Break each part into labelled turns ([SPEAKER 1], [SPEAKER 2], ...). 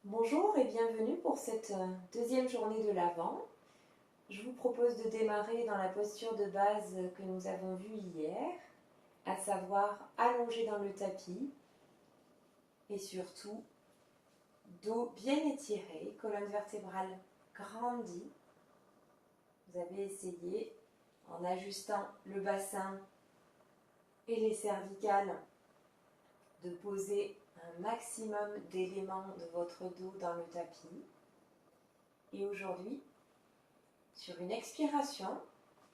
[SPEAKER 1] Bonjour et bienvenue pour cette deuxième journée de l'Avent. Je vous propose de démarrer dans la posture de base que nous avons vue hier, à savoir allongé dans le tapis et surtout dos bien étiré, colonne vertébrale grandie. Vous avez essayé en ajustant le bassin et les cervicales de poser un maximum d'éléments de votre dos dans le tapis. Et aujourd'hui, sur une expiration,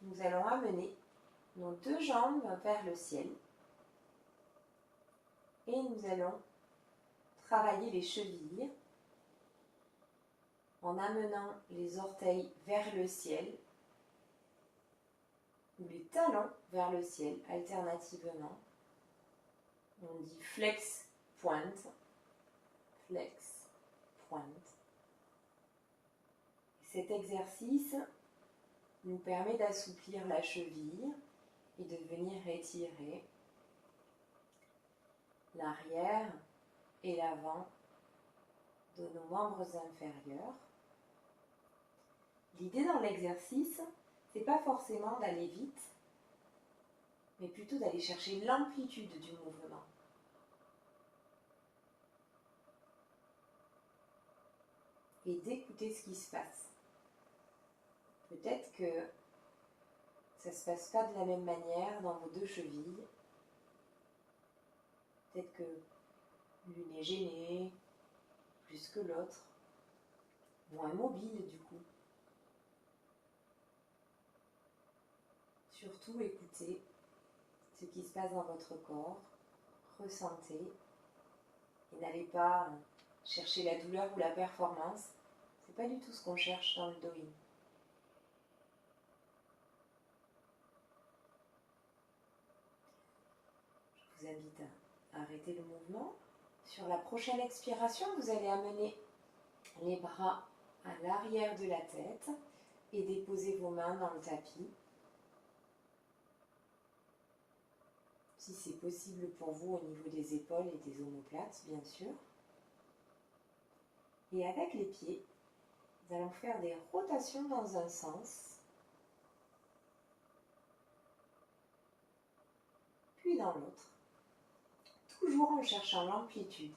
[SPEAKER 1] nous allons amener nos deux jambes vers le ciel et nous allons travailler les chevilles en amenant les orteils vers le ciel ou les talons vers le ciel alternativement. On dit flex, pointe, flex, pointe. Cet exercice nous permet d'assouplir la cheville et de venir étirer l'arrière et l'avant de nos membres inférieurs. L'idée dans l'exercice, c'est pas forcément d'aller vite, mais plutôt d'aller chercher l'amplitude du mouvement. Et d'écouter ce qui se passe. Peut-être que ça ne se passe pas de la même manière dans vos deux chevilles. Peut-être que l'une est gênée plus que l'autre, moins mobile du coup. Surtout écoutez ce qui se passe dans votre corps, ressentez et n'allez pas chercher la douleur ou la performance. C'est pas du tout ce qu'on cherche dans le doing. Je vous invite à arrêter le mouvement. Sur la prochaine expiration, vous allez amener les bras à l'arrière de la tête et déposer vos mains dans le tapis. Si c'est possible pour vous au niveau des épaules et des omoplates, bien sûr. Et avec les pieds, nous allons faire des rotations dans un sens, puis dans l'autre. Toujours en cherchant l'amplitude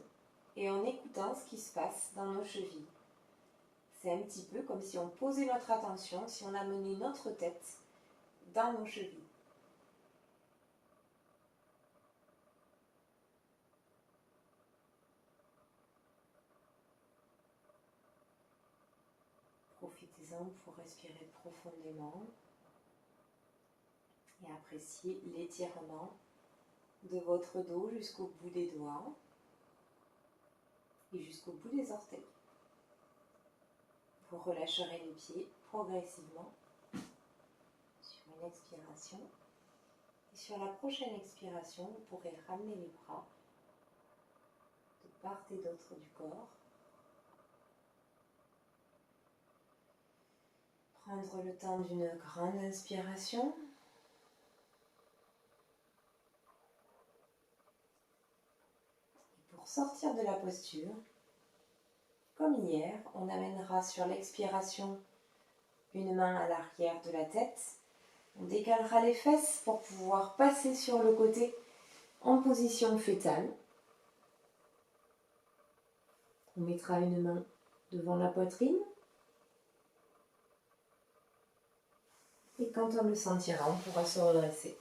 [SPEAKER 1] et en écoutant ce qui se passe dans nos chevilles. C'est un petit peu comme si on posait notre attention, si on amenait notre tête dans nos chevilles. Profitez-en pour respirer profondément et apprécier l'étirement de votre dos jusqu'au bout des doigts et jusqu'au bout des orteils. Vous relâcherez les pieds progressivement sur une expiration. Et sur la prochaine expiration, vous pourrez ramener les bras de part et d'autre du corps. Prendre le temps d'une grande inspiration. Et pour sortir de la posture, comme hier, on amènera sur l'expiration une main à l'arrière de la tête. On décalera les fesses pour pouvoir passer sur le côté en position fœtale. On mettra une main devant la poitrine. Et quand on le sentira, on pourra se redresser.